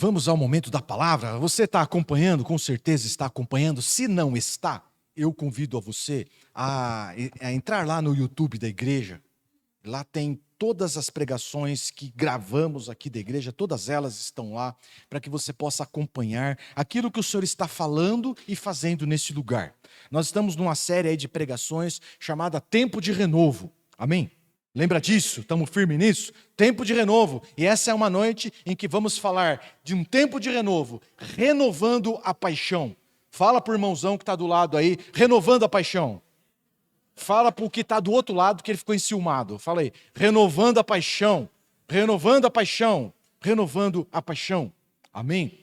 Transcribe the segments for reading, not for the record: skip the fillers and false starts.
Vamos ao momento da palavra. Você está acompanhando? Com certeza está acompanhando. Se não está, eu convido a você a entrar lá no YouTube da igreja. Lá tem todas as pregações que gravamos aqui da igreja, todas elas estão lá, para que você possa acompanhar aquilo que o Senhor está falando e fazendo nesse lugar. Nós estamos numa série aí de pregações chamada Tempo de Renovo. Amém? Lembra disso? Estamos firmes nisso? Tempo de renovo. E essa é uma noite em que vamos falar de um tempo de renovo, renovando a paixão. Fala para o irmãozão que está do lado aí, renovando a paixão. Fala para o que está do outro lado que ele ficou enciumado. Fala aí, renovando a paixão, renovando a paixão, renovando a paixão. Amém?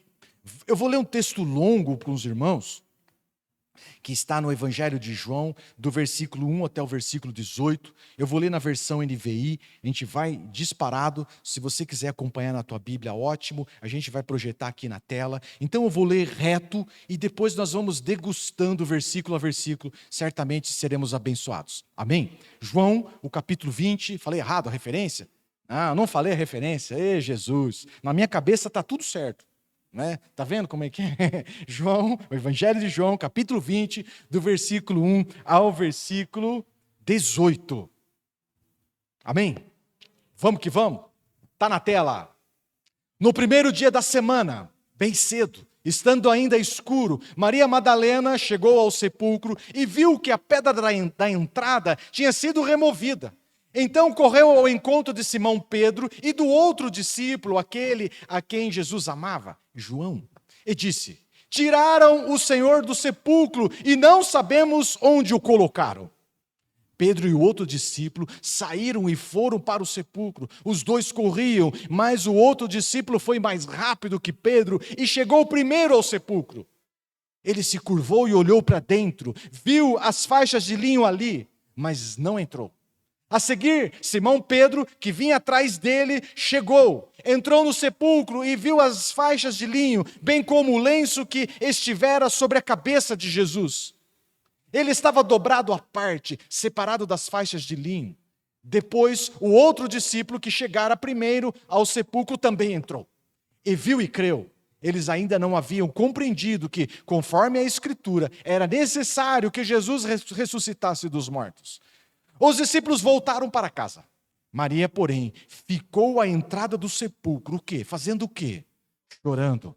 Eu vou ler um texto longo para os irmãos, que está no Evangelho de João, do versículo 1 até o versículo 18. Eu vou ler na versão NVI, a gente vai disparado. Se você quiser acompanhar na tua Bíblia, ótimo. A gente vai projetar aqui na tela. Então eu vou ler reto e depois nós vamos degustando versículo a versículo. Certamente seremos abençoados. Amém? João, o capítulo 20. Falei errado a referência? Não falei a referência. Ei, Jesus. Na minha cabeça está tudo certo. Né? Tá vendo como é que é? João, o Evangelho de João, capítulo 20, do versículo 1 ao versículo 18. Amém? Vamos que vamos? Tá na tela. No primeiro dia da semana, bem cedo, estando ainda escuro, Maria Madalena chegou ao sepulcro e viu que a pedra da entrada tinha sido removida. Então correu ao encontro de Simão Pedro e do outro discípulo, aquele a quem Jesus amava, João, e disse: tiraram o Senhor do sepulcro e não sabemos onde o colocaram. Pedro e o outro discípulo saíram e foram para o sepulcro. Os dois corriam, mas o outro discípulo foi mais rápido que Pedro e chegou primeiro ao sepulcro. Ele se curvou e olhou para dentro, viu as faixas de linho ali, mas não entrou. A seguir, Simão Pedro, que vinha atrás dele, chegou, entrou no sepulcro e viu as faixas de linho, bem como o lenço que estivera sobre a cabeça de Jesus. Ele estava dobrado à parte, separado das faixas de linho. Depois, o outro discípulo que chegara primeiro ao sepulcro também entrou. E viu e creu. Eles ainda não haviam compreendido que, conforme a Escritura, era necessário que Jesus ressuscitasse dos mortos. Os discípulos voltaram para casa. Maria, porém, ficou à entrada do sepulcro. O quê? Fazendo o quê? Chorando.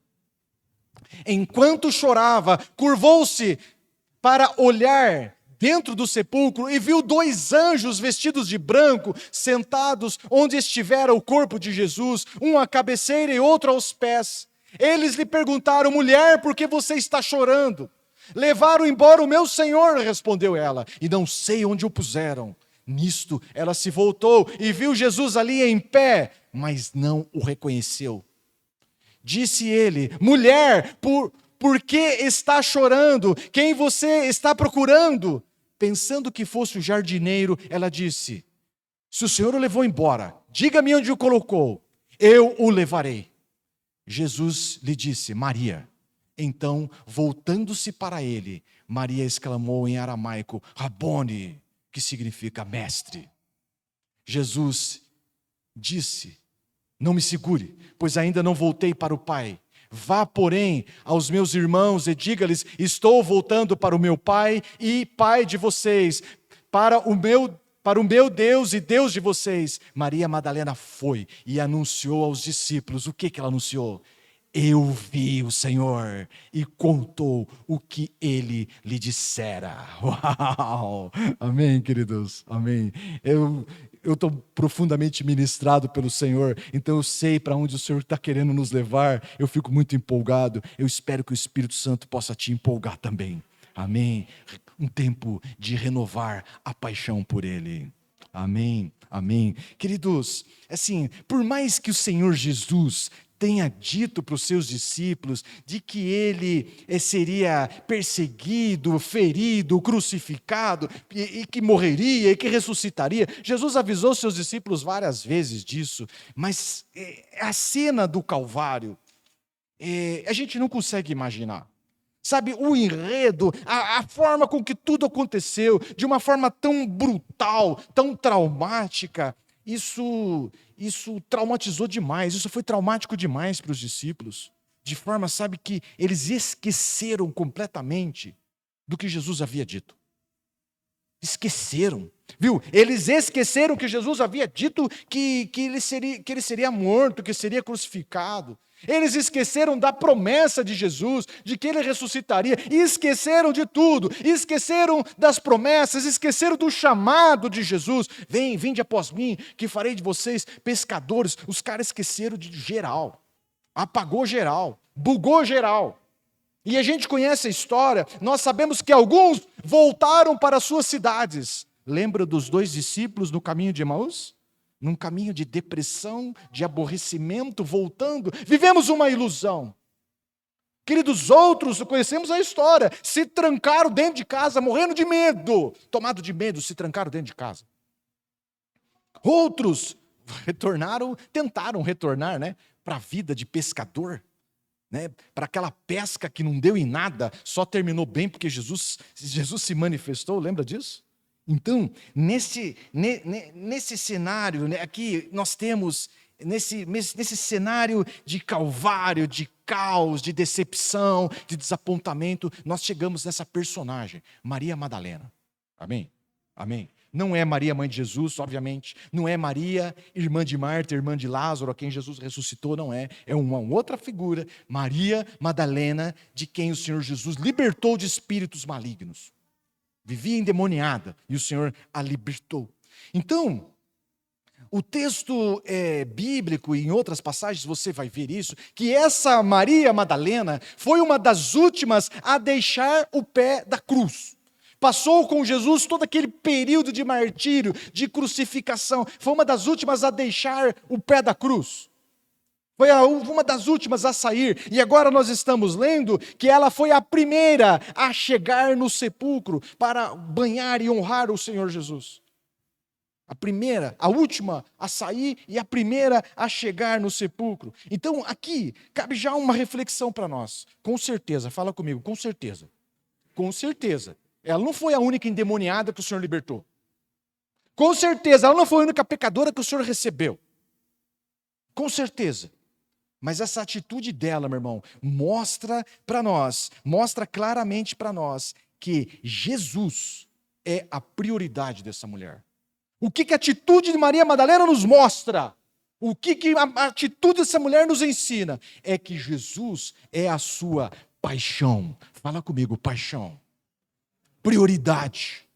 Enquanto chorava, curvou-se para olhar dentro do sepulcro e viu dois anjos vestidos de branco, sentados onde estivera o corpo de Jesus, um à cabeceira e outro aos pés. Eles lhe perguntaram: mulher, por que você está chorando? Levaram embora o meu Senhor, respondeu ela, e não sei onde o puseram. Nisto, ela se voltou e viu Jesus ali em pé, mas não o reconheceu. Disse ele: mulher, por que está chorando? Quem você está procurando? Pensando que fosse o jardineiro, ela disse: se o Senhor o levou embora, diga-me onde o colocou, eu o levarei. Jesus lhe disse: Maria. Então, voltando-se para ele, Maria exclamou em aramaico: Rabone, que significa mestre. Jesus disse: não me segure, pois ainda não voltei para o Pai. Vá, porém, aos meus irmãos e diga-lhes: estou voltando para o meu Pai e Pai de vocês, para o meu Deus e Deus de vocês. Maria Madalena foi e anunciou aos discípulos. O que ela anunciou? Eu vi o Senhor, e contou o que ele lhe dissera. Uau! Amém, queridos? Amém. Eu estou profundamente ministrado pelo Senhor, então eu sei para onde o Senhor está querendo nos levar. Eu fico muito empolgado. Eu espero que o Espírito Santo possa te empolgar também. Amém. Um tempo de renovar a paixão por Ele. Amém. Amém. Queridos, assim, por mais que o Senhor Jesus tenha dito para os seus discípulos de que ele seria perseguido, ferido, crucificado, e que morreria, e que ressuscitaria. Jesus avisou seus discípulos várias vezes disso, mas a cena do Calvário, a gente não consegue imaginar. Sabe, o enredo, a forma com que tudo aconteceu, de uma forma tão brutal, tão traumática, isso traumatizou demais, isso foi traumático demais para os discípulos, de forma, sabe, que eles esqueceram completamente do que Jesus havia dito. Esqueceram, viu? Eles esqueceram que Jesus havia dito que ele seria morto, que seria crucificado. Eles esqueceram da promessa de Jesus, de que ele ressuscitaria, e esqueceram de tudo, esqueceram das promessas, esqueceram do chamado de Jesus. Vinde após mim, que farei de vocês pescadores. Os caras esqueceram de geral, apagou geral, bugou geral. E a gente conhece a história, nós sabemos que alguns voltaram para suas cidades. Lembra dos 2 discípulos no caminho de Emaús? Num caminho de depressão, de aborrecimento, voltando, vivemos uma ilusão. Queridos, outros, conhecemos a história, se trancaram dentro de casa, morrendo de medo, tomado de medo, se trancaram dentro de casa. Outros tentaram retornar, para a vida de pescador. Para aquela pesca que não deu em nada, só terminou bem porque Jesus se manifestou, lembra disso? Então, nesse cenário, aqui nós temos, nesse cenário de calvário, de caos, de decepção, de desapontamento, nós chegamos nessa personagem, Maria Madalena. Amém? Amém. Não é Maria, mãe de Jesus, obviamente. Não é Maria, irmã de Marta, irmã de Lázaro, a quem Jesus ressuscitou, não é. É uma outra figura, Maria Madalena, de quem o Senhor Jesus libertou de espíritos malignos. Vivia endemoniada e o Senhor a libertou. Então, o texto bíblico, e em outras passagens você vai ver isso, que essa Maria Madalena foi uma das últimas a deixar o pé da cruz. Passou com Jesus todo aquele período de martírio, de crucificação. Foi uma das últimas a deixar o pé da cruz. Foi uma das últimas a sair. E agora nós estamos lendo que ela foi a primeira a chegar no sepulcro para banhar e honrar o Senhor Jesus. A primeira, a última a sair e a primeira a chegar no sepulcro. Então aqui cabe já uma reflexão para nós. Com certeza, fala comigo, com certeza. Com certeza. Ela não foi a única endemoniada que o Senhor libertou. Com certeza, ela não foi a única pecadora que o Senhor recebeu. Com certeza. Mas essa atitude dela, meu irmão, mostra claramente para nós que Jesus é a prioridade dessa mulher. O que a atitude de Maria Madalena nos mostra? O que a atitude dessa mulher nos ensina? É que Jesus é a sua paixão. Fala comigo, paixão. Prioridade.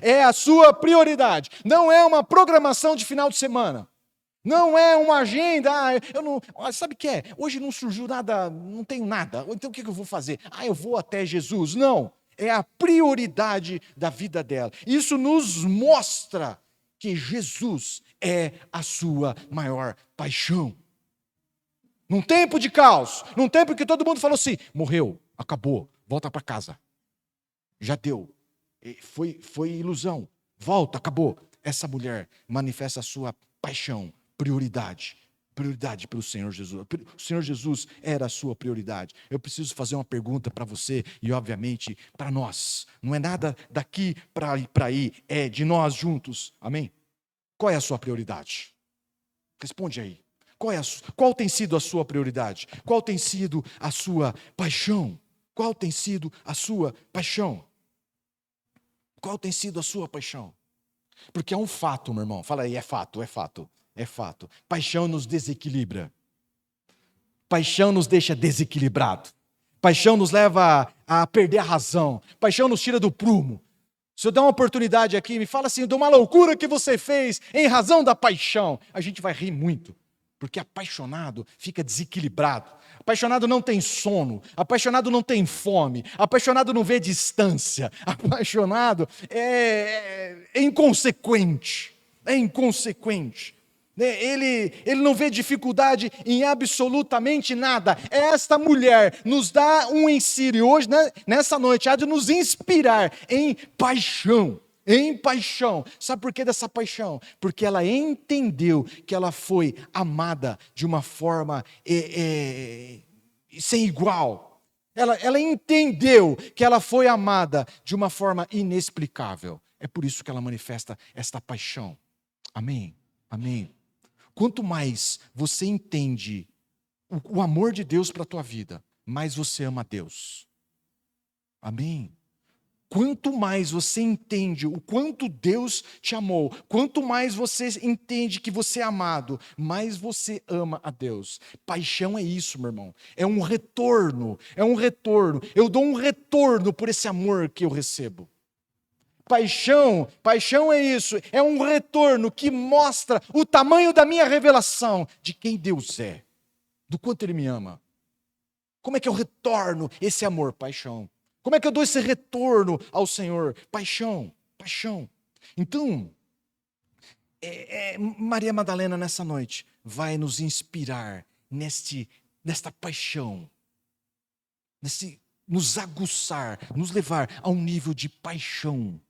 É a sua prioridade. Não é uma programação de final de semana. Não é uma agenda. Sabe o que é? Hoje não surgiu nada, não tenho nada. Então o que eu vou fazer? Eu vou até Jesus. Não. É a prioridade da vida dela. Isso nos mostra que Jesus é a sua maior paixão. Num tempo de caos, num tempo que todo mundo falou assim, morreu, acabou, volta para casa. Já deu, foi ilusão, volta, acabou. Essa mulher manifesta a sua paixão, prioridade pelo Senhor Jesus. O Senhor Jesus era a sua prioridade. Eu preciso fazer uma pergunta para você e, obviamente, para nós. Não é nada daqui para aí, é de nós juntos. Amém? Qual é a sua prioridade? Responde aí. Qual tem sido a sua prioridade? Qual tem sido a sua paixão? Qual tem sido a sua paixão? Qual tem sido a sua paixão? Porque é um fato, meu irmão. Fala aí, é fato. Paixão nos desequilibra. Paixão nos deixa desequilibrado. Paixão nos leva a perder a razão. Paixão nos tira do prumo. Se eu der uma oportunidade aqui, me fala assim, de uma loucura que você fez em razão da paixão. A gente vai rir muito. Porque apaixonado fica desequilibrado. Apaixonado não tem sono. Apaixonado não tem fome. Apaixonado não vê distância. Apaixonado é inconsequente. É inconsequente. Ele não vê dificuldade em absolutamente nada. Esta mulher nos dá um ensino. E hoje, nessa noite, há de nos inspirar em paixão. Em paixão. Sabe por que dessa paixão? Porque ela entendeu que ela foi amada de uma forma sem igual. Ela entendeu que ela foi amada de uma forma inexplicável. É por isso que ela manifesta esta paixão. Amém? Amém? Quanto mais você entende o amor de Deus para a tua vida, mais você ama a Deus. Amém? Quanto mais você entende o quanto Deus te amou, quanto mais você entende que você é amado, mais você ama a Deus. Paixão é isso, meu irmão. É um retorno, é um retorno. Eu dou um retorno por esse amor que eu recebo. Paixão é isso, é um retorno que mostra o tamanho da minha revelação de quem Deus é, do quanto Ele me ama. Como é que eu retorno esse amor? Paixão. Como é que eu dou esse retorno ao Senhor? Paixão, paixão. Então, Maria Madalena nessa noite vai nos inspirar nesta paixão, nos aguçar, nos levar a um nível de paixão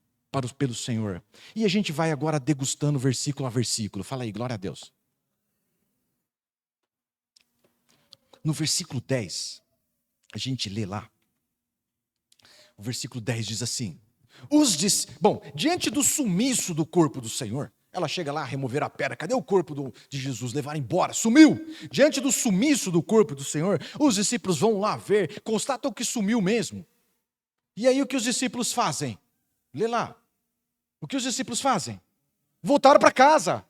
pelo Senhor. E a gente vai agora degustando versículo a versículo. Fala aí, glória a Deus. No versículo 10, a gente lê lá. O versículo 10 diz assim: diante do sumiço do corpo do Senhor, ela chega lá, remover a pedra, cadê o corpo de Jesus? Levaram embora, sumiu. Diante do sumiço do corpo do Senhor, os discípulos vão lá ver, constatam que sumiu mesmo. E aí o que os discípulos fazem? Lê lá. O que os discípulos fazem? Voltaram para casa.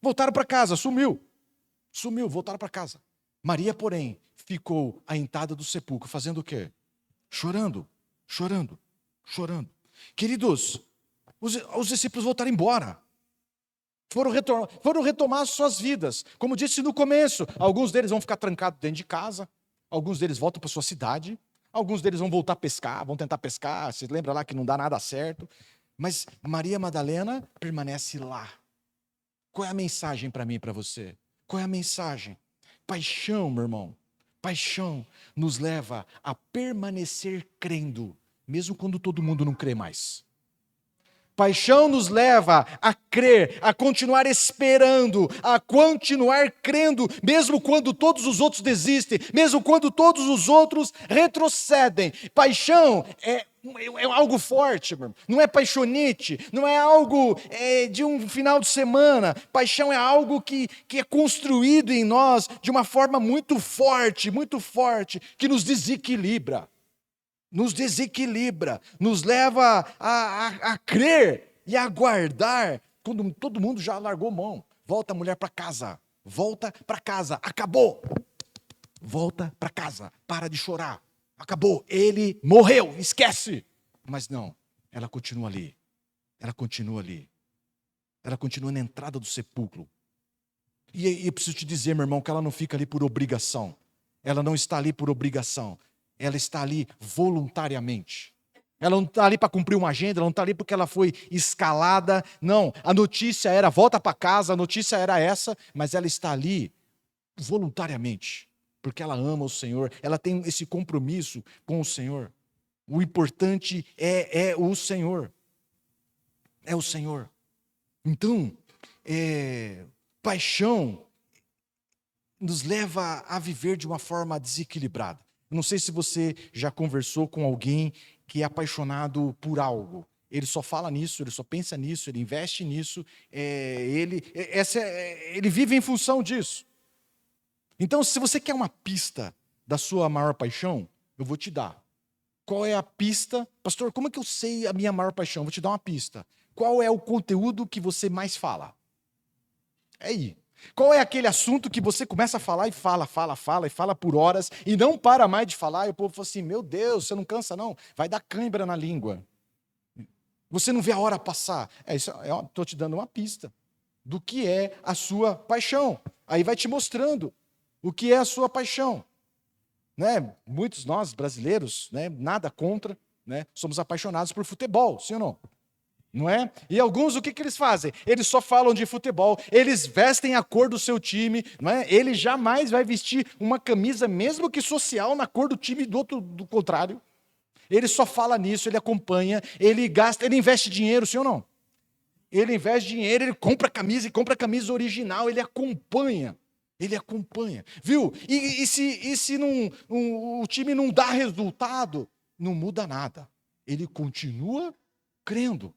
Voltaram para casa, sumiu. Sumiu, voltaram para casa. Maria, porém, ficou à entrada do sepulcro, fazendo o quê? Chorando. Chorando, chorando. Queridos, os discípulos voltaram embora. Foram retomar suas vidas. Como disse no começo, alguns deles vão ficar trancados dentro de casa, alguns deles voltam para sua cidade, alguns deles vão voltar a pescar, vão tentar pescar. Você lembra lá que não dá nada certo. Mas Maria Madalena permanece lá. Qual é a mensagem para mim e para você? Qual é a mensagem? Paixão, meu irmão. Paixão nos leva a permanecer crendo, mesmo quando todo mundo não crê mais. Paixão nos leva a crer, a continuar esperando, a continuar crendo, mesmo quando todos os outros desistem, mesmo quando todos os outros retrocedem. Paixão é algo forte, meu irmão. Não é paixonite, não é algo de um final de semana. Paixão é algo que é construído em nós de uma forma muito forte, que nos desequilibra. Nos leva a crer e a aguardar quando todo mundo já largou mão. Volta a mulher para casa, acabou. Volta para casa, para de chorar, acabou, ele morreu, esquece. Mas não, ela continua ali, ela continua na entrada do sepulcro. E eu preciso te dizer, meu irmão, que ela não fica ali por obrigação, ela não está ali por obrigação. Ela está ali voluntariamente. Ela não está ali para cumprir uma agenda, ela não está ali porque ela foi escalada. Não, a notícia era volta para casa, a notícia era essa, mas ela está ali voluntariamente, porque ela ama o Senhor, ela tem esse compromisso com o Senhor. O importante é o Senhor. É o Senhor. Então, paixão nos leva a viver de uma forma desequilibrada. Não sei se você já conversou com alguém que é apaixonado por algo. Ele só fala nisso, ele só pensa nisso, ele investe nisso, ele vive em função disso. Então, se você quer uma pista da sua maior paixão, eu vou te dar. Qual é a pista? Pastor, como é que eu sei a minha maior paixão? Vou te dar uma pista. Qual é o conteúdo que você mais fala? É aí. Qual é aquele assunto que você começa a falar e fala por horas e não para mais de falar, e o povo fala assim, meu Deus, você não cansa não? Vai dar cãibra na língua. Você não vê a hora passar. Estou te dando uma pista do que é a sua paixão. Aí vai te mostrando o que é a sua paixão. Né? Muitos nós, brasileiros, né, nada contra, né, somos apaixonados por futebol, sim ou não? Não é? E alguns, o que eles fazem? Eles só falam de futebol, eles vestem a cor do seu time, não é? Ele jamais vai vestir uma camisa, mesmo que social, na cor do time do contrário. Ele só fala nisso, ele acompanha, ele gasta, ele investe dinheiro, sim ou não? Ele investe dinheiro, ele compra camisa original, ele acompanha. Viu? E se o time não dá resultado, não muda nada. Ele continua crendo.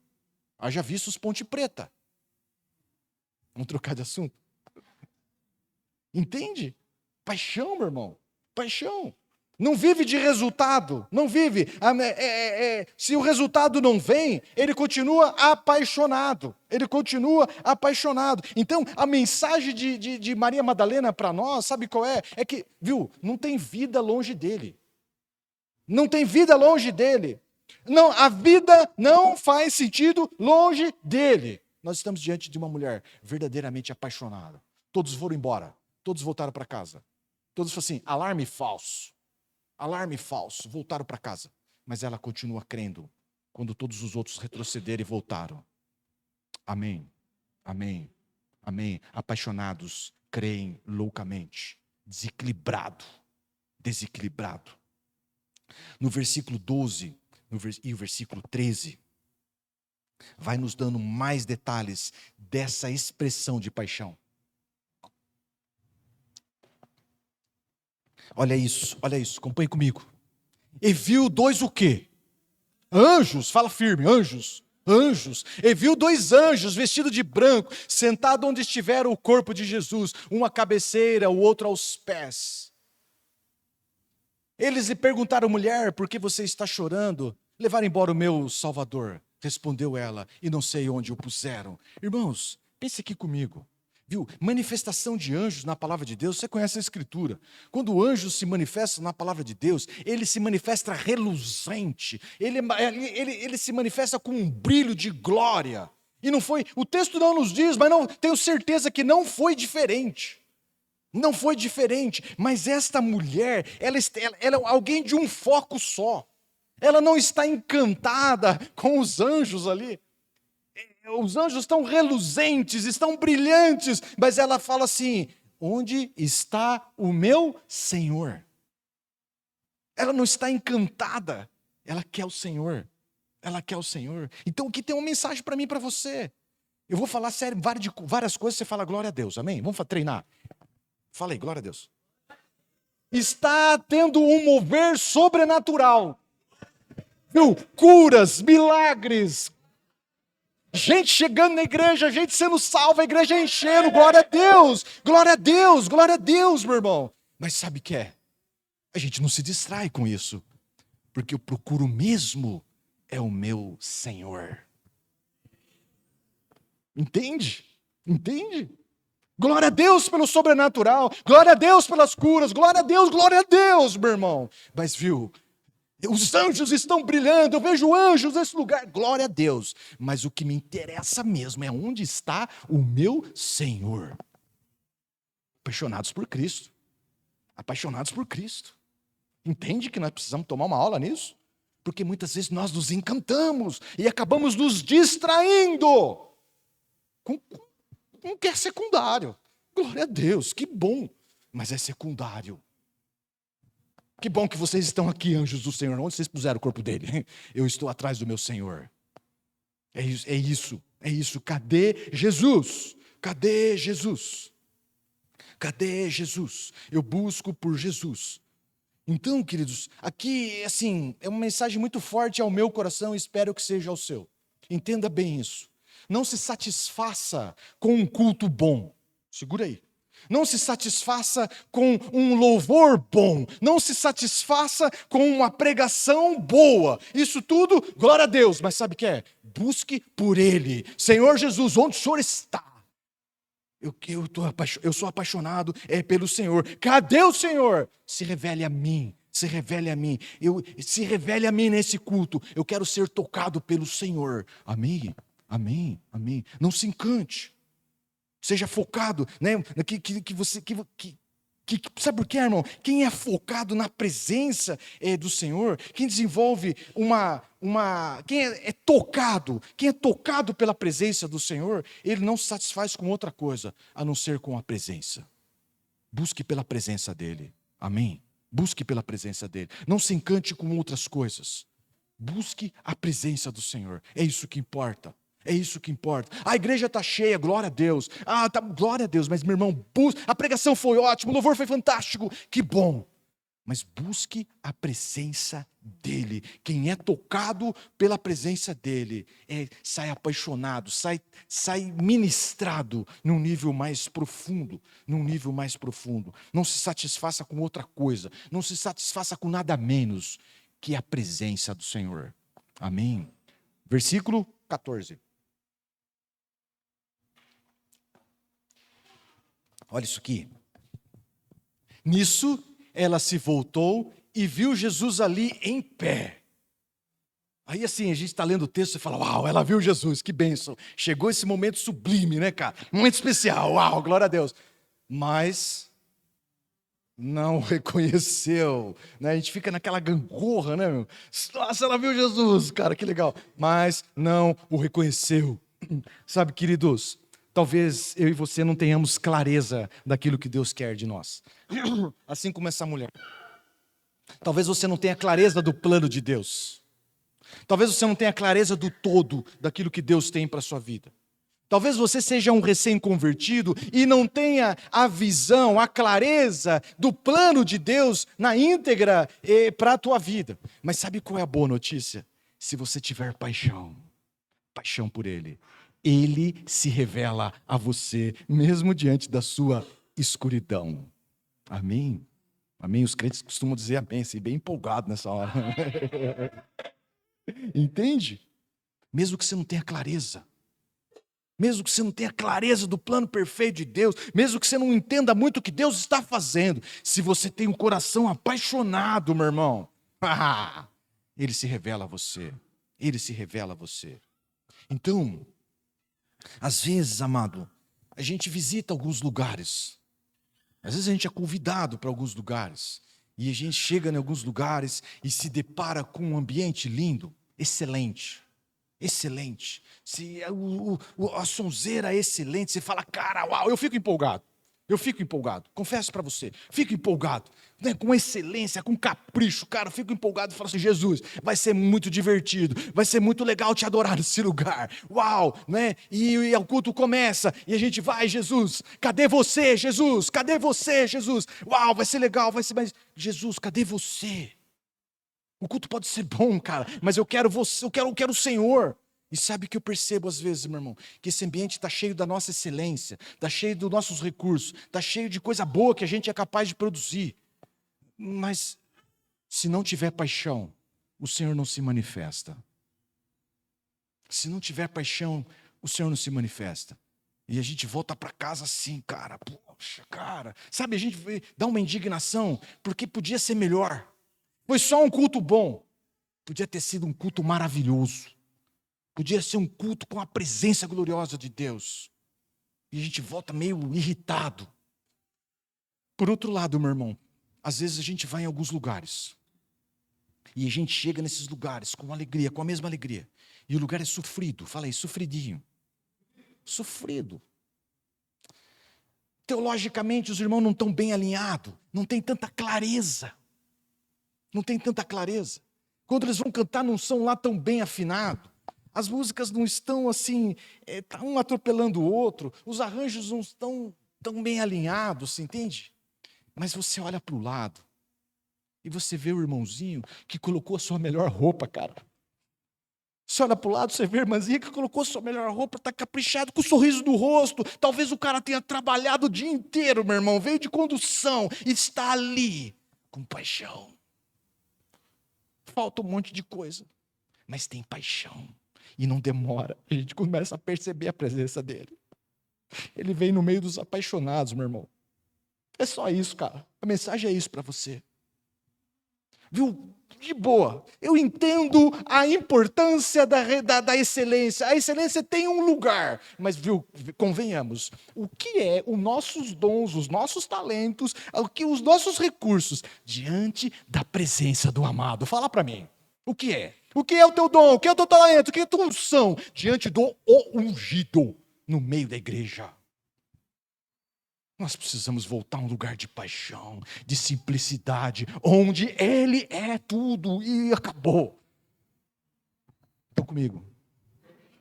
Haja visto os Ponte Preta. Vamos trocar de assunto? Entende? Paixão, meu irmão. Paixão. Não vive de resultado. Não vive. Se o resultado não vem, ele continua apaixonado. Ele continua apaixonado. Então, a mensagem de Maria Madalena para nós, sabe qual é? É que, viu, não tem vida longe dele. Não tem vida longe dele. Não, a vida não faz sentido longe dele. Nós estamos diante de uma mulher verdadeiramente apaixonada. Todos foram embora. Todos voltaram para casa. Todos falaram assim, alarme falso. Alarme falso. Voltaram para casa. Mas ela continua crendo quando todos os outros retrocederam e voltaram. Amém. Amém. Amém. Apaixonados creem loucamente. Desequilibrado. No versículo 12 e o versículo 13, vai nos dando mais detalhes dessa expressão de paixão. Olha isso, acompanhe comigo. E viu dois o quê? Anjos, fala firme, anjos. E viu dois anjos vestidos de branco, sentados onde estivera o corpo de Jesus, um à cabeceira, o outro aos pés. Eles lhe perguntaram, mulher, por que você está chorando? Levaram embora o meu Salvador. Respondeu ela, e não sei onde o puseram. Irmãos, pense aqui comigo. Viu? Manifestação de anjos na palavra de Deus, você conhece a Escritura. Quando o anjo se manifesta na palavra de Deus, ele se manifesta reluzente, ele se manifesta com um brilho de glória. E não foi, o texto não nos diz, mas não, tenho certeza que não foi diferente. Não foi diferente, mas esta mulher, ela é alguém de um foco só. Ela não está encantada com os anjos ali. Os anjos estão reluzentes, estão brilhantes, mas ela fala assim, onde está o meu Senhor? Ela não está encantada, ela quer o Senhor. Ela quer o Senhor. Então aqui tem uma mensagem para mim e para você. Eu vou falar sério, várias coisas, você fala glória a Deus, amém? Vamos treinar. Fala aí, glória a Deus. Está tendo um mover sobrenatural. Viu? Curas, milagres. Gente chegando na igreja, gente sendo salva, a igreja enchendo. Glória a Deus, glória a Deus, glória a Deus, meu irmão. Mas sabe o que é? A gente não se distrai com isso. Porque eu procuro mesmo é o meu Senhor. Entende? Entende? Glória a Deus pelo sobrenatural, glória a Deus pelas curas, glória a Deus, meu irmão. Mas viu, os anjos estão brilhando, eu vejo anjos nesse lugar, glória a Deus. Mas o que me interessa mesmo é onde está o meu Senhor. Apaixonados por Cristo. Apaixonados por Cristo. Entende que nós precisamos tomar uma aula nisso? Porque muitas vezes nós nos encantamos e acabamos nos distraindo com um que é secundário. Glória a Deus, que bom, mas é secundário. Que bom que vocês estão aqui, anjos do Senhor. Onde vocês puseram o corpo dele? Eu estou atrás do meu Senhor. É isso. Cadê Jesus? Cadê Jesus? Cadê Jesus? Eu busco por Jesus. Então, queridos, aqui, assim, é uma mensagem muito forte ao meu coração e espero que seja ao seu. Entenda bem isso. Não se satisfaça com um culto bom. Segura aí. Não se satisfaça com um louvor bom. Não se satisfaça com uma pregação boa. Isso tudo, glória a Deus. Mas sabe o que é? Busque por Ele. Senhor Jesus, onde o Senhor está? Eu sou apaixonado pelo Senhor. Cadê o Senhor? Se revele a mim. Se revele a mim. Se revele a mim nesse culto. Eu quero ser tocado pelo Senhor. Amém? Amém, amém. Não se encante. Seja focado, né? Sabe por quê, irmão? Quem é focado na presença do Senhor, quem desenvolve quem é tocado pela presença do Senhor, ele não se satisfaz com outra coisa, a não ser com a presença. Busque pela presença dele. Amém? Busque pela presença dele. Não se encante com outras coisas. Busque a presença do Senhor. É isso que importa. É isso que importa. A igreja está cheia, glória a Deus. Glória a Deus, mas meu irmão, a pregação foi ótima, o louvor foi fantástico. Que bom. Mas busque a presença dele. Quem é tocado pela presença dele sai apaixonado, sai ministrado num nível mais profundo, Não se satisfaça com outra coisa, não se satisfaça com nada menos que a presença do Senhor. Amém? Versículo 14. Olha isso aqui. Nisso, ela se voltou e viu Jesus ali em pé. Aí assim, a gente está lendo o texto e fala, uau, ela viu Jesus, que bênção. Chegou esse momento sublime, né, cara? Momento especial, uau, glória a Deus. Mas não reconheceu, né? A gente fica naquela gangorra, né, meu? Nossa, ela viu Jesus, cara, que legal. Mas não o reconheceu. Sabe, queridos, talvez eu e você não tenhamos clareza daquilo que Deus quer de nós. Assim como essa mulher. Talvez você não tenha clareza do plano de Deus. Talvez você não tenha clareza do todo daquilo que Deus tem para a sua vida. Talvez você seja um recém-convertido e não tenha a visão, a clareza do plano de Deus na íntegra para a tua vida. Mas sabe qual é a boa notícia? Se você tiver paixão por Ele, Ele se revela a você, mesmo diante da sua escuridão. Amém? Amém? Os crentes costumam dizer amém, assim, bem empolgado nessa hora. Entende? Mesmo que você não tenha clareza. Mesmo que você não tenha clareza do plano perfeito de Deus, mesmo que você não entenda muito o que Deus está fazendo, se você tem um coração apaixonado, meu irmão, Ele se revela a você. Ele se revela a você. Então, às vezes, amado, a gente visita alguns lugares. Às vezes a gente é convidado para alguns lugares. E a gente chega em alguns lugares e se depara com um ambiente lindo, excelente. Excelente. A sonzeira é excelente. Você fala, cara, uau, eu fico empolgado. Confesso para você, fico empolgado, né? Com excelência, com capricho, cara, fico empolgado e falo assim, Jesus, vai ser muito divertido, vai ser muito legal te adorar nesse lugar, uau, né? E o culto começa, e a gente vai, Jesus, cadê você, Jesus? Cadê você, Jesus? Uau, vai ser legal, mas Jesus, cadê você? O culto pode ser bom, cara, mas eu quero você, eu quero o Senhor. E sabe o que eu percebo às vezes, meu irmão? Que esse ambiente está cheio da nossa excelência, está cheio dos nossos recursos, está cheio de coisa boa que a gente é capaz de produzir. Mas se não tiver paixão, o Senhor não se manifesta. Se não tiver paixão, o Senhor não se manifesta. E a gente volta para casa assim, cara, poxa, cara. Sabe, a gente dá uma indignação, porque podia ser melhor. Foi só um culto bom. Podia ter sido um culto maravilhoso. Podia ser um culto com a presença gloriosa de Deus. E a gente volta meio irritado. Por outro lado, meu irmão, às vezes a gente vai em alguns lugares. E a gente chega nesses lugares com alegria, com a mesma alegria. E o lugar é sofrido. Fala aí, sofridinho. Sofrido. Teologicamente, os irmãos não estão bem alinhados. Não tem tanta clareza. Quando eles vão cantar, não são lá tão bem afinados. As músicas não estão assim, um atropelando o outro, os arranjos não estão tão bem alinhados, entende? Mas você olha para o lado e você vê o irmãozinho que colocou a sua melhor roupa, cara. Você olha para o lado, você vê a irmãzinha que colocou a sua melhor roupa, está caprichado, com um sorriso no rosto. Talvez o cara tenha trabalhado o dia inteiro, meu irmão, veio de condução e está ali com paixão. Falta um monte de coisa, mas tem paixão. E não demora, a gente começa a perceber a presença dele. Ele vem no meio dos apaixonados, meu irmão. É só isso, cara. A mensagem é isso para você. Viu? De boa. Eu entendo a importância da excelência. A excelência tem um lugar. Mas, viu, convenhamos, o que é os nossos dons, os nossos talentos, os nossos recursos diante da presença do amado? Fala para mim. O que é? O que é o teu dom? O que é o teu talento? O que é a tua unção diante do ungido no meio da igreja? Nós precisamos voltar a um lugar de paixão, de simplicidade, onde Ele é tudo e acabou. Estão comigo?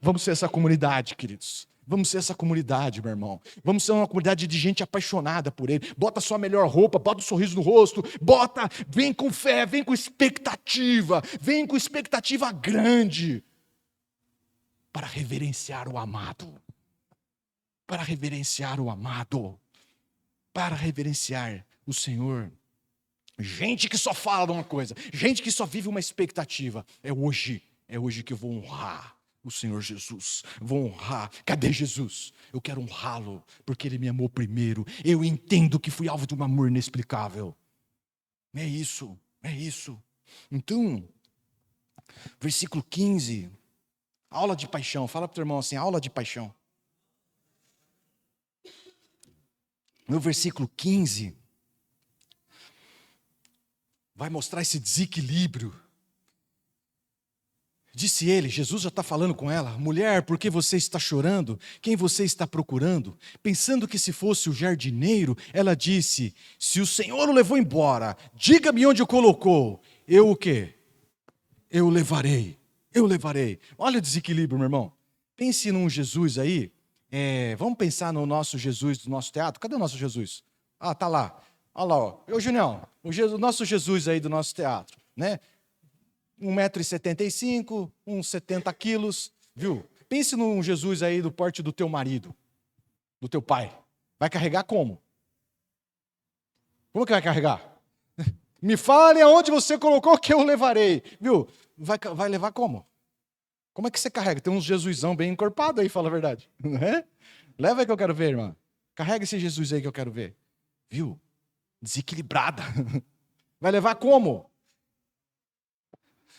Vamos ser essa comunidade, queridos. Vamos ser essa comunidade, meu irmão. Vamos ser uma comunidade de gente apaixonada por Ele. Bota a sua melhor roupa, bota um sorriso no rosto, vem com fé, vem com expectativa grande, para reverenciar o amado. Para reverenciar o amado. Para reverenciar o Senhor. Gente que só fala de uma coisa, gente que só vive uma expectativa. É hoje que eu vou honrar o Senhor Jesus, vou honrar. Cadê Jesus? Eu quero honrá-lo, porque Ele me amou primeiro. Eu entendo que fui alvo de um amor inexplicável. É isso. Então, versículo 15, aula de paixão. Fala para o teu irmão assim, aula de paixão. No versículo 15, vai mostrar esse desequilíbrio. Disse ele, Jesus já está falando com ela: mulher, por que você está chorando? Quem você está procurando? Pensando que se fosse o jardineiro, ela disse: se o Senhor o levou embora, diga-me onde o colocou. Eu o quê? Eu o levarei. Olha o desequilíbrio, meu irmão. Pense num Jesus aí. Vamos pensar no nosso Jesus do nosso teatro. Cadê o nosso Jesus? Ah, tá lá. Olha lá, ó. Ô, Junião, o nosso Jesus aí do nosso teatro, né? 1,75 m, uns 70 quilos, viu? Pense num Jesus aí do porte do teu marido, do teu pai. Vai carregar como? Como que vai carregar? Me fale aonde você colocou que eu levarei, viu? Vai levar como? Como é que você carrega? Tem uns Jesusão bem encorpado aí, fala a verdade. Não é? Leva aí que eu quero ver, irmã. Carrega esse Jesus aí que eu quero ver. Viu? Desequilibrada. Vai levar como?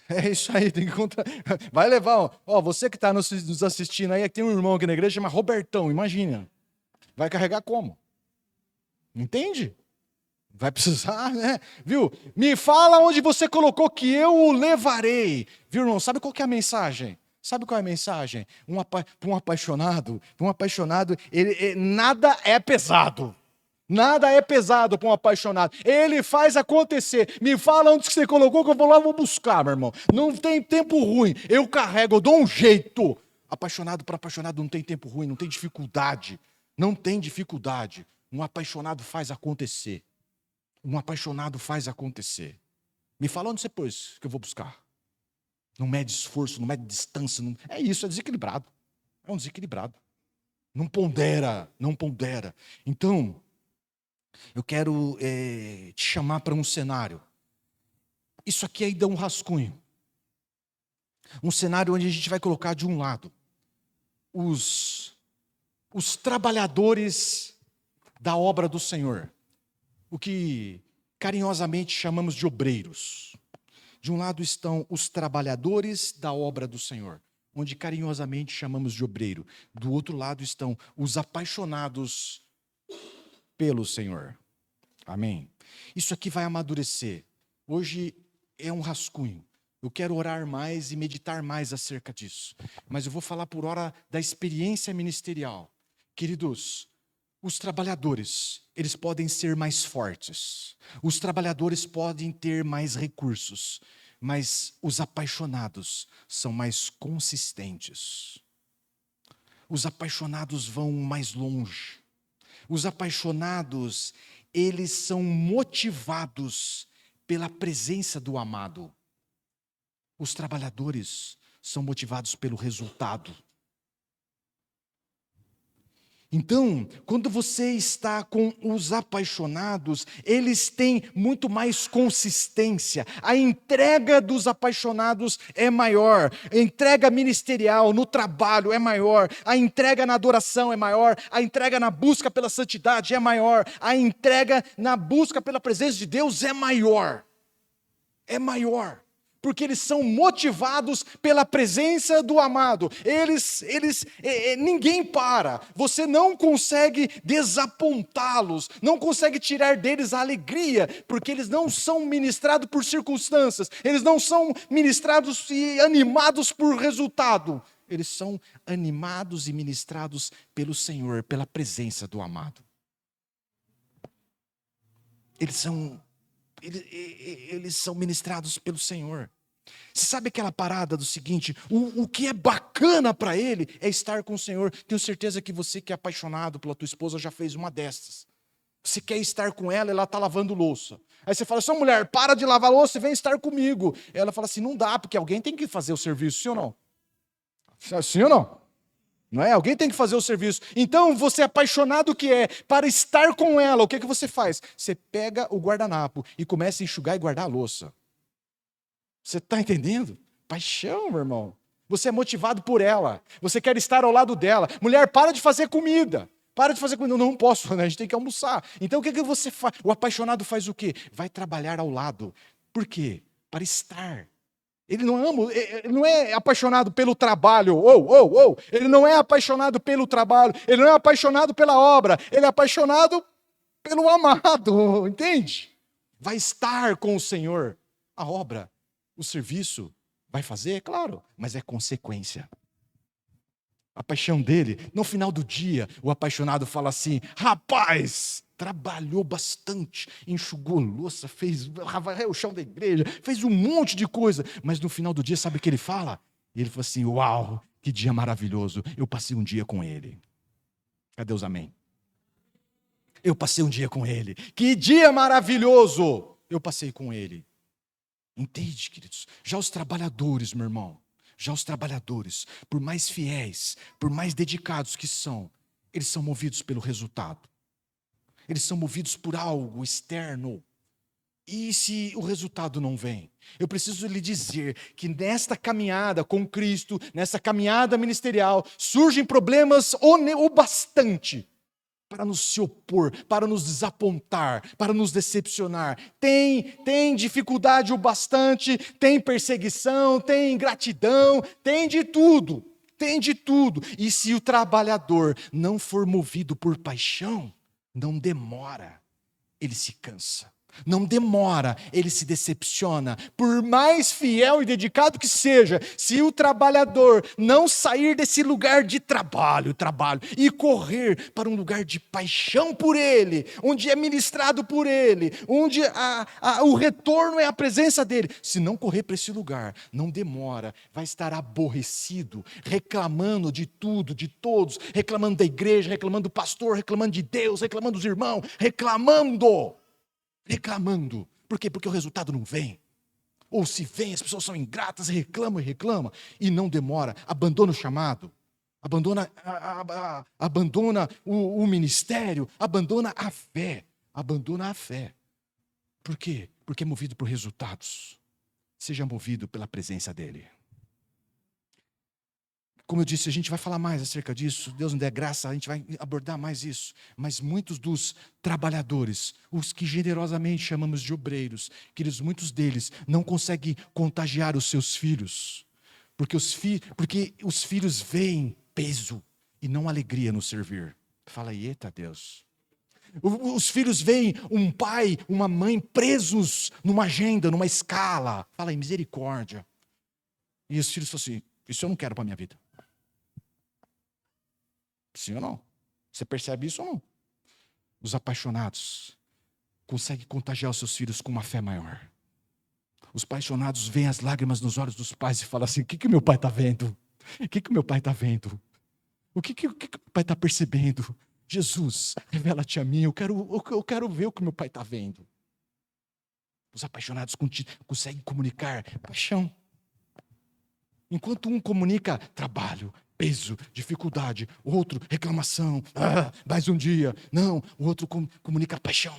É isso aí, tem que contar. Vai levar, ó, você que está nos assistindo aí, tem um irmão aqui na igreja, chama Robertão, imagina. Vai carregar como? Entende? Vai precisar, né? Viu? Me fala onde você colocou que eu o levarei. Viu, irmão? Sabe qual que é a mensagem? Sabe qual é a mensagem? Para um apaixonado, nada é pesado. Nada é pesado para um apaixonado. Ele faz acontecer. Me fala onde você colocou que eu vou lá e vou buscar, meu irmão. Não tem tempo ruim. Eu carrego, eu dou um jeito. Apaixonado para apaixonado não tem tempo ruim, não tem dificuldade. Não tem dificuldade. Um apaixonado faz acontecer. Um apaixonado faz acontecer. Me fala onde você pôs que eu vou buscar. Não mede esforço, não mede distância. Não... É isso, é desequilibrado. É um desequilibrado. Não pondera. Então, eu quero te chamar para um cenário. Isso aqui aí dá um rascunho. Um cenário onde a gente vai colocar de um lado os trabalhadores da obra do Senhor. O que carinhosamente chamamos de obreiros. De um lado estão os trabalhadores da obra do Senhor, onde carinhosamente chamamos de obreiro. Do outro lado estão os apaixonados pelo Senhor. Amém? Isso aqui vai amadurecer. Hoje é um rascunho. Eu quero orar mais e meditar mais acerca disso. Mas eu vou falar por hora da experiência ministerial. Queridos, os trabalhadores, eles podem ser mais fortes. Os trabalhadores podem ter mais recursos. Mas os apaixonados são mais consistentes. Os apaixonados vão mais longe. Os apaixonados, eles são motivados pela presença do amado. Os trabalhadores são motivados pelo resultado. Então, quando você está com os apaixonados, eles têm muito mais consistência. A entrega dos apaixonados é maior. A entrega ministerial no trabalho é maior. A entrega na adoração é maior. A entrega na busca pela santidade é maior. A entrega na busca pela presença de Deus é maior. É maior. Porque eles são motivados pela presença do amado. Ninguém para. Você não consegue desapontá-los, não consegue tirar deles a alegria, porque eles não são ministrados por circunstâncias, eles não são ministrados e animados por resultado. Eles são animados e ministrados pelo Senhor, pela presença do amado. Eles são ministrados pelo Senhor. Você sabe aquela parada do seguinte, o que é bacana para ele é estar com o Senhor. Tenho certeza que você que é apaixonado pela tua esposa já fez uma destas. Você quer estar com ela, ela está lavando louça. Aí você fala, sua mulher, para de lavar louça e vem estar comigo. Ela fala assim, não dá, porque alguém tem que fazer o serviço, sim ou não? Sim ou não? Não é? Alguém tem que fazer o serviço. Então, você é apaixonado que é para estar com ela, o que você faz? Você pega o guardanapo e começa a enxugar e guardar a louça. Você está entendendo? Paixão, meu irmão. Você é motivado por ela. Você quer estar ao lado dela. Mulher, para de fazer comida. Para de fazer comida. Não posso, né? A gente tem que almoçar. Então, o que você faz? O apaixonado faz o quê? Vai trabalhar ao lado. Por quê? Para estar. Ele não ama, ele não é apaixonado pelo trabalho. Ele não é apaixonado pelo trabalho. Ele não é apaixonado pela obra. Ele é apaixonado pelo amado. Entende? Vai estar com o Senhor. A obra, o serviço, vai fazer, claro, mas é consequência. A paixão dele, no final do dia, o apaixonado fala assim: rapaz, trabalhou bastante, enxugou louça, varreu o chão da igreja, fez um monte de coisa, mas no final do dia, sabe o que ele fala? Ele fala assim: uau, que dia maravilhoso, eu passei um dia com ele. Cadê os amém? Eu passei um dia com ele, que dia maravilhoso, eu passei com ele. Entende, queridos? Já os trabalhadores, meu irmão, já os trabalhadores, por mais fiéis, por mais dedicados que são, eles são movidos pelo resultado. Eles são movidos por algo externo. E se o resultado não vem? Eu preciso lhe dizer que nesta caminhada com Cristo, nessa caminhada ministerial, surgem problemas o bastante para nos se opor, para nos desapontar, para nos decepcionar. Tem dificuldade o bastante, tem perseguição, tem ingratidão, tem de tudo. Tem de tudo. E se o trabalhador não for movido por paixão, não demora, ele se cansa. Não demora, ele se decepciona. Por mais fiel e dedicado que seja, se o trabalhador não sair desse lugar de trabalho, e correr para um lugar de paixão por ele, onde é ministrado por ele, onde o retorno é a presença dele, se não correr para esse lugar, não demora, vai estar aborrecido, reclamando de tudo, de todos, reclamando da igreja, reclamando do pastor, reclamando de Deus, reclamando dos irmãos, reclamando. Por quê? Porque o resultado não vem. Ou se vem, as pessoas são ingratas, reclamam, e não demora, abandona o chamado, abandona o ministério, abandona a fé. Por quê? Porque é movido por resultados. Seja movido pela presença dele. Como eu disse, a gente vai falar mais acerca disso, Deus nos dê graça, a gente vai abordar mais isso. Mas muitos dos trabalhadores, os que generosamente chamamos de obreiros, queridos, muitos deles não conseguem contagiar os seus filhos, porque os filhos veem peso e não alegria no servir. Fala aí, eita Deus. Os filhos veem um pai, uma mãe presos numa agenda, numa escala. Fala aí, misericórdia. E os filhos falam assim: isso eu não quero para a minha vida. Sim ou não? Você percebe isso ou não? Os apaixonados conseguem contagiar os seus filhos com uma fé maior. Os apaixonados veem as lágrimas nos olhos dos pais e falam assim: o que meu pai está vendo? O que meu pai está vendo? O que o pai está percebendo? Jesus, revela-te a mim, eu quero ver o que meu pai está vendo. Os apaixonados conseguem comunicar paixão. Enquanto um comunica trabalho, peso, dificuldade, o outro reclamação, mais um dia. Não, o outro comunica paixão.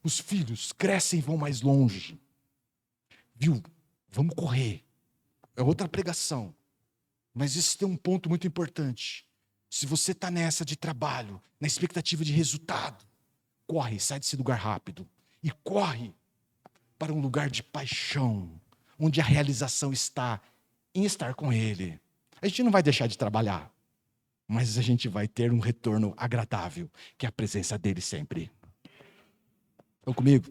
Os filhos crescem e vão mais longe. Viu? Vamos correr. É outra pregação. Mas isso tem um ponto muito importante. Se você está nessa de trabalho, na expectativa de resultado, corre, sai desse lugar rápido. E corre para um lugar de paixão, onde a realização está em estar com Ele. A gente não vai deixar de trabalhar, mas a gente vai ter um retorno agradável, que é a presença dEle sempre. Estão comigo?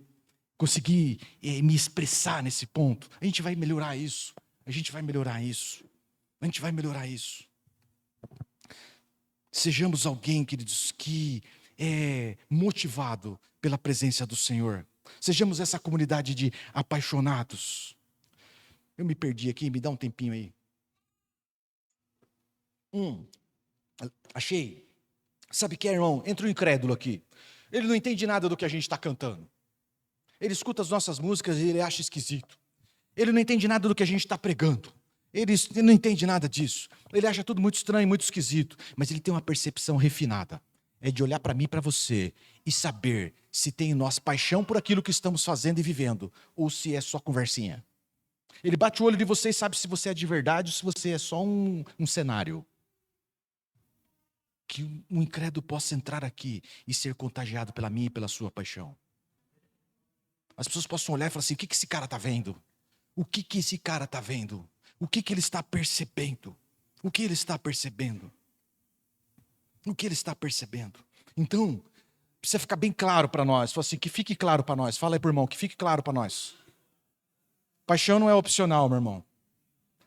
Consegui me expressar nesse ponto. A gente vai melhorar isso. Sejamos alguém, queridos, que é motivado pela presença do Senhor. Sejamos essa comunidade de apaixonados. Eu me perdi aqui, me dá um tempinho aí. Achei. Sabe o que é, irmão? Entra um incrédulo aqui. Ele não entende nada do que a gente está cantando. Ele escuta as nossas músicas e ele acha esquisito. Ele não entende nada do que a gente está pregando. Ele não entende nada disso. Ele acha tudo muito estranho, muito esquisito. Mas ele tem uma percepção refinada. É de olhar para mim e para você e saber se tem em nós paixão por aquilo que estamos fazendo e vivendo, ou se é só conversinha. Ele bate o olho de você e sabe se você é de verdade ou se você é só um cenário. Que um incrédulo possa entrar aqui e ser contagiado pela minha e pela sua paixão. As pessoas possam olhar e falar assim, o que esse cara está vendo? O que esse cara está vendo? O que ele está percebendo? O que ele está percebendo? O que ele está percebendo? Então, precisa ficar bem claro para nós. Fala assim, que fique claro para nós. Fala aí pro irmão, que fique claro para nós. Paixão não é opcional, meu irmão.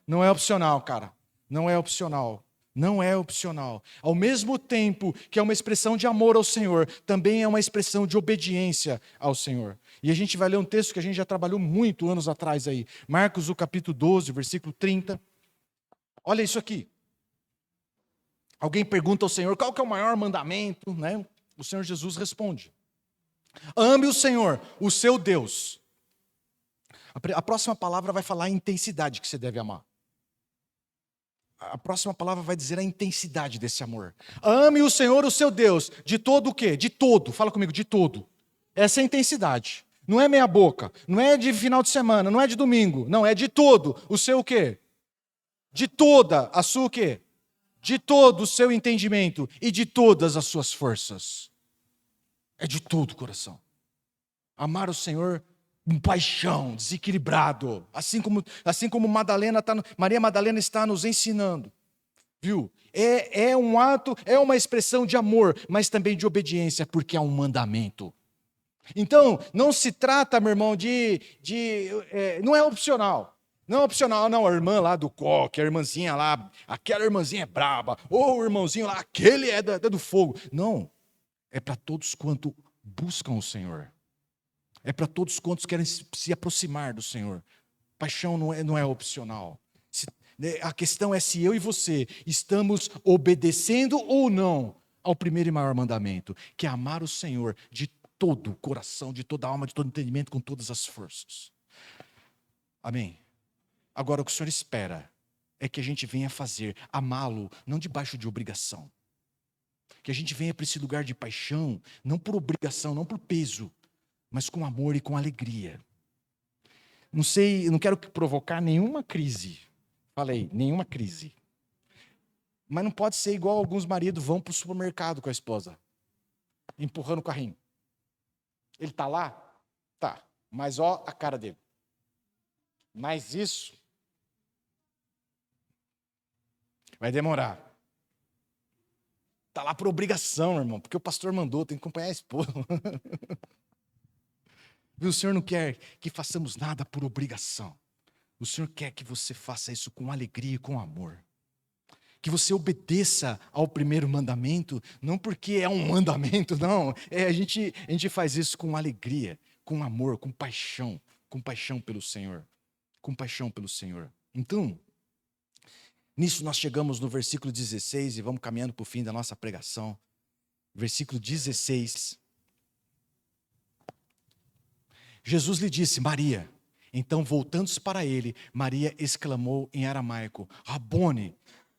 Não é opcional, cara. Não é opcional. Não é opcional. Ao mesmo tempo que é uma expressão de amor ao Senhor, também é uma expressão de obediência ao Senhor. E a gente vai ler um texto que a gente já trabalhou muito anos atrás aí. Marcos, o capítulo 12, versículo 30. Olha isso aqui. Alguém pergunta ao Senhor, qual que é o maior mandamento, né? O Senhor Jesus responde. Ame o Senhor, o seu Deus. A próxima palavra vai falar a intensidade que você deve amar. A próxima palavra vai dizer a intensidade desse amor. Ame o Senhor, o seu Deus, de todo o quê? De todo. Fala comigo, de todo. Essa é a intensidade. Não é meia boca, não é de final de semana, não é de domingo. Não, é de todo. O seu o quê? De toda a sua o quê? De todo o seu entendimento e de todas as suas forças. É de todo o coração. Amar o Senhor com paixão, desequilibrado. Assim como Maria Madalena está nos ensinando. Viu? É um ato, é uma expressão de amor, mas também de obediência, porque é um mandamento. Então, não se trata, meu irmão, não é opcional. Não é opcional, não, a irmã lá do coque, a irmãzinha lá, aquela irmãzinha é braba, ou o irmãozinho lá, aquele é do fogo. Não, é para todos quanto buscam o Senhor. É para todos quantos querem se aproximar do Senhor. Paixão não é opcional. A questão é se eu e você estamos obedecendo ou não ao primeiro e maior mandamento, que é amar o Senhor de todo o coração, de toda a alma, de todo entendimento, com todas as forças. Amém? Agora, o que o Senhor espera é que a gente venha fazer, amá-lo, não debaixo de obrigação. Que a gente venha para esse lugar de paixão, não por obrigação, não por peso, mas com amor e com alegria. Não sei, não quero provocar nenhuma crise. Falei, nenhuma crise. Mas não pode ser igual alguns maridos vão para o supermercado com a esposa, empurrando o carrinho. Ele está lá? Tá. Mas ó a cara dele. Mas isso vai demorar. Está lá por obrigação, irmão, porque o pastor mandou, tem que acompanhar a esposa. O Senhor não quer que façamos nada por obrigação. O Senhor quer que você faça isso com alegria e com amor. Que você obedeça ao primeiro mandamento, não porque é um mandamento, não. A gente faz isso com alegria, com amor, com paixão pelo Senhor. Com paixão pelo Senhor. Então, nisso nós chegamos no versículo 16 e vamos caminhando para o fim da nossa pregação. Versículo 16. Jesus lhe disse, Maria. Então, voltando-se para ele, Maria exclamou em aramaico, Rabone,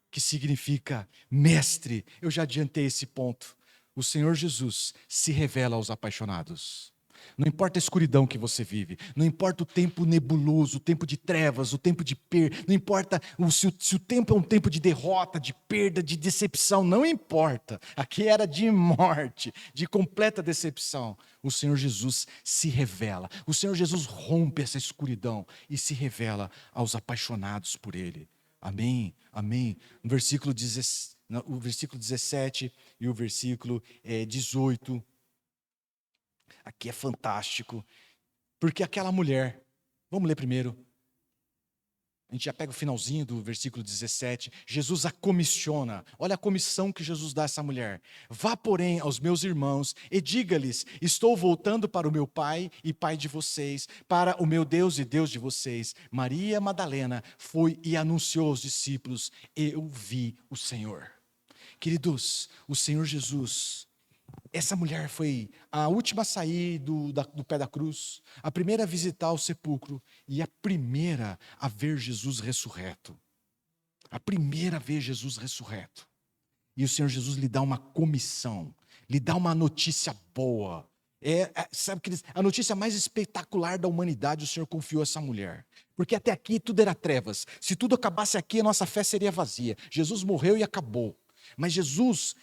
que significa mestre. Eu já adiantei esse ponto. O Senhor Jesus se revela aos apaixonados. Não importa a escuridão que você vive, não importa o tempo nebuloso, o tempo de trevas, o tempo de perda, não importa se o tempo é um tempo de derrota, de perda, de decepção, não importa. Aqui era de morte, de completa decepção. O Senhor Jesus se revela. O Senhor Jesus rompe essa escuridão e se revela aos apaixonados por Ele. Amém, amém. O versículo 17 e o versículo 18. Aqui é fantástico, porque aquela mulher, vamos ler primeiro. A gente já pega o finalzinho do versículo 17. Jesus a comissiona. Olha a comissão que Jesus dá a essa mulher. Vá, porém, aos meus irmãos e diga-lhes: estou voltando para o meu Pai e Pai de vocês, para o meu Deus e Deus de vocês. Maria Madalena foi e anunciou aos discípulos: eu vi o Senhor. Queridos, o Senhor Jesus, essa mulher foi a última a sair do pé da cruz, a primeira a visitar o sepulcro e a primeira a ver Jesus ressurreto. A primeira a ver Jesus ressurreto. E o Senhor Jesus lhe dá uma comissão, lhe dá uma notícia boa. Sabe, a notícia mais espetacular da humanidade o Senhor confiou a essa mulher. Porque até aqui tudo era trevas. Se tudo acabasse aqui, a nossa fé seria vazia. Jesus morreu e acabou. Mas Jesus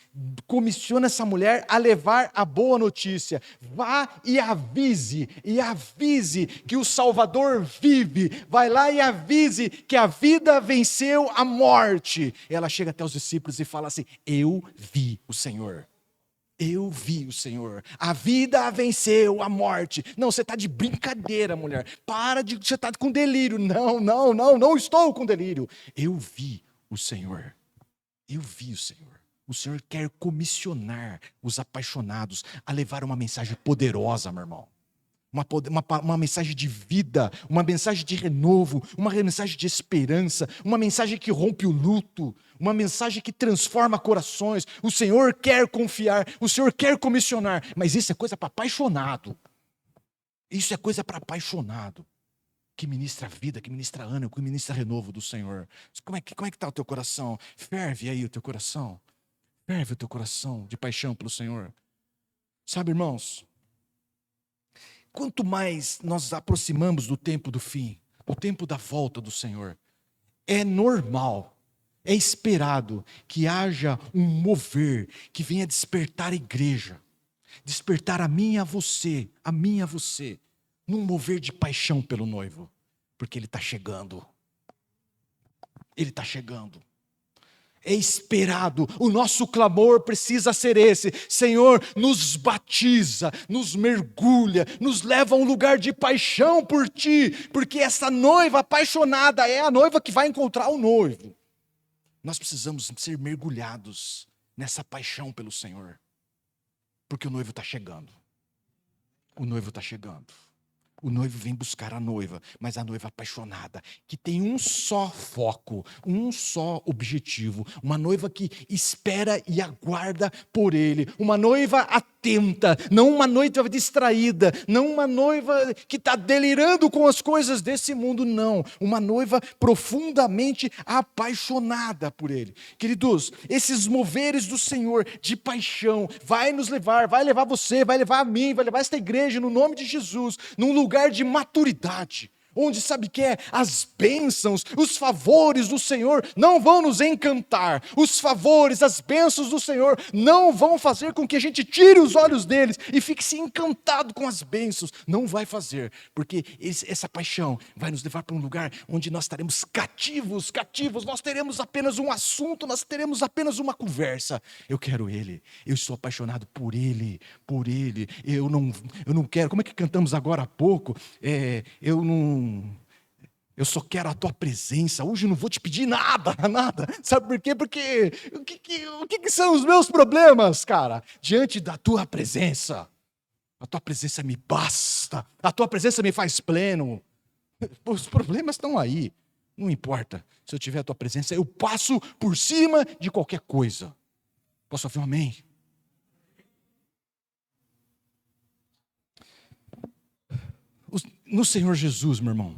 comissiona essa mulher a levar a boa notícia. Vá e avise que o Salvador vive. Vai lá e avise que a vida venceu a morte. Ela chega até os discípulos e fala assim: eu vi o Senhor. Eu vi o Senhor. A vida venceu a morte. Não, você está de brincadeira, mulher. Você está com delírio. Não estou com delírio. Eu vi o Senhor. Eu vi o Senhor. O Senhor quer comissionar os apaixonados a levar uma mensagem poderosa, meu irmão. Uma mensagem de vida, uma mensagem de renovo, uma mensagem de esperança, uma mensagem que rompe o luto, uma mensagem que transforma corações. O Senhor quer confiar, o Senhor quer comissionar, mas isso é coisa para apaixonado. Isso é coisa para apaixonado. Que ministra vida, que ministra ânimo, que ministra renovo do Senhor. Como é que está o teu coração? Ferve aí o teu coração. Ferve o teu coração de paixão pelo Senhor. Sabe, irmãos, quanto mais nós aproximamos do tempo do fim, do tempo da volta do Senhor, é normal, é esperado que haja um mover que venha despertar a igreja, despertar a mim e a você, num mover de paixão pelo noivo, porque ele está chegando. Ele está chegando. É esperado, o nosso clamor precisa ser esse: Senhor, nos batiza, nos mergulha, nos leva a um lugar de paixão por Ti, porque essa noiva apaixonada é a noiva que vai encontrar o noivo. Nós precisamos ser mergulhados nessa paixão pelo Senhor, porque o noivo está chegando. O noivo está chegando. O noivo vem buscar a noiva, mas a noiva apaixonada, que tem um só foco, um só objetivo. Uma noiva que espera e aguarda por ele. Uma noiva atenta, não uma noiva distraída, não uma noiva que está delirando com as coisas desse mundo, não. Uma noiva profundamente apaixonada por ele. Queridos, esses moveres do Senhor de paixão vai nos levar, vai levar você, vai levar a mim, vai levar esta igreja, no nome de Jesus, num lugar de maturidade, onde sabe que é as bênçãos, os favores do Senhor não vão nos encantar, os favores, as bênçãos do Senhor não vão fazer com que a gente tire os olhos deles e fique se encantado com as bênçãos, não vai fazer, porque essa paixão vai nos levar para um lugar onde nós estaremos cativos, nós teremos apenas um assunto, nós teremos apenas uma conversa. Eu quero ele, eu estou apaixonado por ele, eu não quero, como é que cantamos agora há pouco, eu só quero a tua presença. Hoje eu não vou te pedir nada. Sabe por quê? Porque o que são os meus problemas, cara? Diante da tua presença. A tua presença me basta. A tua presença me faz pleno. Os problemas estão aí. Não importa. Se eu tiver a tua presença, eu passo por cima de qualquer coisa. Posso ouvir um amém? No Senhor Jesus, meu irmão,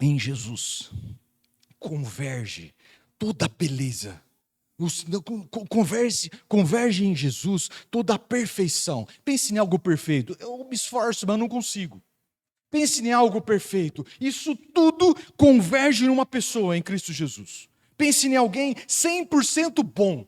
em Jesus, converge toda a beleza, converge em Jesus toda a perfeição. Pense em algo perfeito. Eu me esforço, mas não consigo. Pense em algo perfeito. Isso tudo converge numa pessoa, em Cristo Jesus. Pense em alguém 100% bom.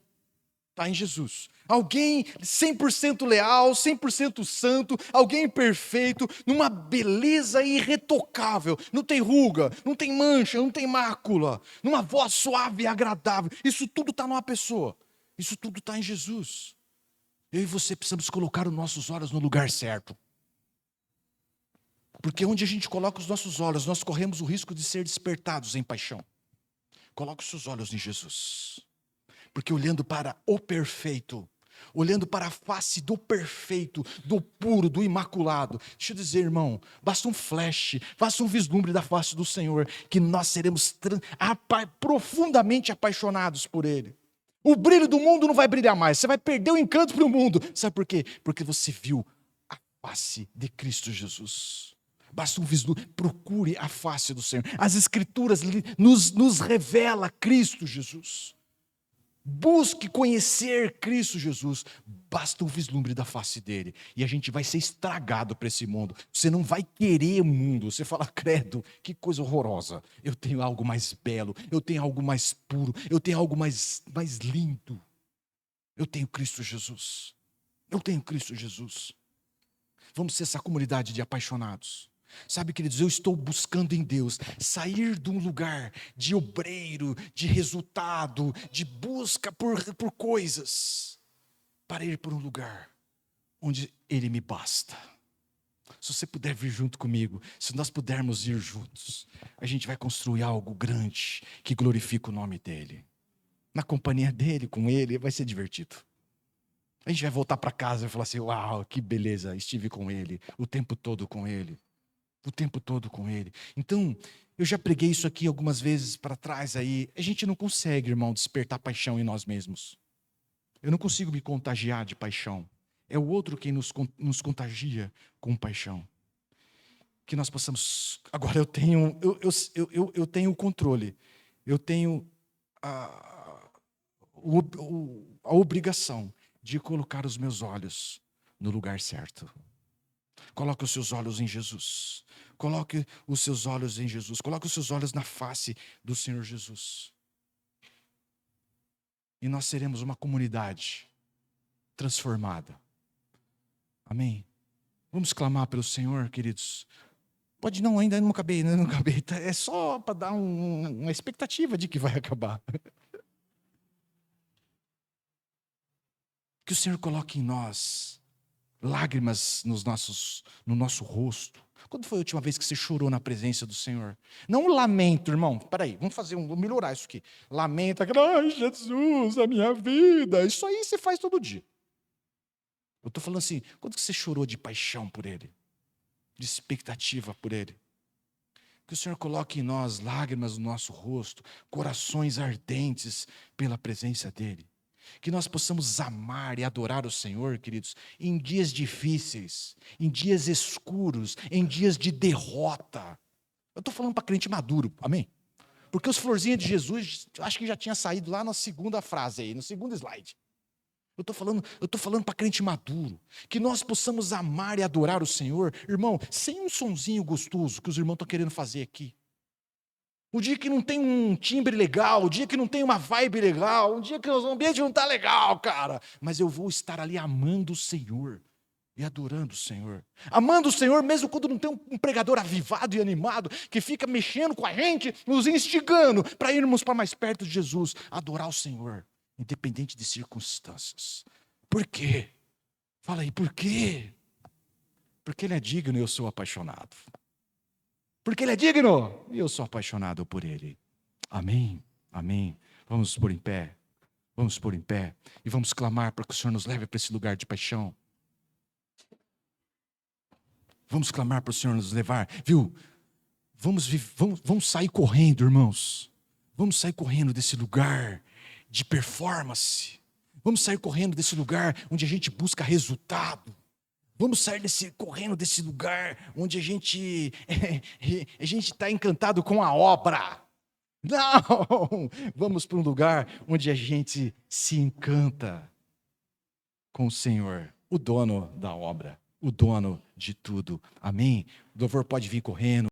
Está em Jesus. Alguém 100% leal, 100% santo, alguém perfeito, numa beleza irretocável, não tem ruga, não tem mancha, não tem mácula, numa voz suave e agradável. Isso tudo está numa pessoa, isso tudo está em Jesus. Eu e você precisamos colocar os nossos olhos no lugar certo. Porque onde a gente coloca os nossos olhos, nós corremos o risco de ser despertados em paixão. Coloque os seus olhos em Jesus. Porque olhando para o perfeito, olhando para a face do perfeito, do puro, do imaculado. Deixa eu dizer, irmão, basta um flash, basta um vislumbre da face do Senhor, que nós seremos profundamente apaixonados por Ele. O brilho do mundo não vai brilhar mais, você vai perder o encanto para o mundo. Sabe por quê? Porque você viu a face de Cristo Jesus. Basta um vislumbre, procure a face do Senhor. As Escrituras nos revela Cristo Jesus. Busque conhecer Cristo Jesus. Basta um vislumbre da face dele. E a gente vai ser estragado para esse mundo. Você não vai querer o mundo. Você fala, credo, que coisa horrorosa. Eu tenho algo mais belo. Eu tenho algo mais puro. Eu tenho algo mais lindo. Eu tenho Cristo Jesus. Eu tenho Cristo Jesus. Vamos ser essa comunidade de apaixonados. Sabe, queridos, eu estou buscando em Deus sair de um lugar de obreiro, de resultado, de busca por coisas, para ir para um lugar onde Ele me basta. Se você puder vir junto comigo, se nós pudermos ir juntos, a gente vai construir algo grande que glorifica o nome dEle. Na companhia dEle, com Ele, vai ser divertido. A gente vai voltar para casa e falar assim, uau, que beleza, estive com Ele, o tempo todo com Ele. O tempo todo com Ele. Então, eu já preguei isso aqui algumas vezes para trás aí. A gente não consegue, irmão, despertar paixão em nós mesmos. Eu não consigo me contagiar de paixão. É o outro quem nos contagia com paixão. Que nós possamos... Agora eu tenho o controle. Eu tenho a obrigação de colocar os meus olhos no lugar certo. Coloque os seus olhos em Jesus. Coloque os seus olhos em Jesus. Coloque os seus olhos na face do Senhor Jesus. E nós seremos uma comunidade transformada. Amém? Vamos clamar pelo Senhor, queridos. Pode não, ainda não acabei. É só para dar uma expectativa de que vai acabar. Que o Senhor coloque em nós lágrimas no nosso rosto. Quando foi a última vez que você chorou na presença do Senhor? Não um lamento, irmão. Peraí, vamos melhorar isso aqui. Lamenta, ai Jesus, a minha vida. Isso aí você faz todo dia. Eu estou falando assim, quando que você chorou de paixão por Ele? De expectativa por Ele? Que o Senhor coloque em nós lágrimas no nosso rosto, corações ardentes pela presença dEle. Que nós possamos amar e adorar o Senhor, queridos, em dias difíceis, em dias escuros, em dias de derrota. Eu estou falando para crente maduro, amém? Porque os florzinhas de Jesus, acho que já tinha saído lá na segunda frase aí, no segundo slide. Eu estou falando para crente maduro, que nós possamos amar e adorar o Senhor, irmão, sem um sonzinho gostoso que os irmãos estão querendo fazer aqui. O dia que não tem um timbre legal, o dia que não tem uma vibe legal, um dia que o ambiente não está legal, cara. Mas eu vou estar ali amando o Senhor e adorando o Senhor. Amando o Senhor mesmo quando não tem um pregador avivado e animado que fica mexendo com a gente, nos instigando para irmos para mais perto de Jesus. Adorar o Senhor, independente de circunstâncias. Por quê? Fala aí, por quê? Porque Ele é digno e eu sou apaixonado. Porque Ele é digno e eu sou apaixonado por Ele. Amém, amém. Vamos pôr em pé. Vamos pôr em pé. E vamos clamar para que o Senhor nos leve para esse lugar de paixão. Vamos clamar para o Senhor nos levar. Viu? Vamos sair correndo, irmãos. Vamos sair correndo desse lugar de performance. Vamos sair correndo desse lugar onde a gente busca resultado. Vamos sair correndo desse lugar onde a gente está encantado com a obra. Não! Vamos para um lugar onde a gente se encanta com o Senhor, o dono da obra, o dono de tudo. Amém? O louvor pode vir correndo.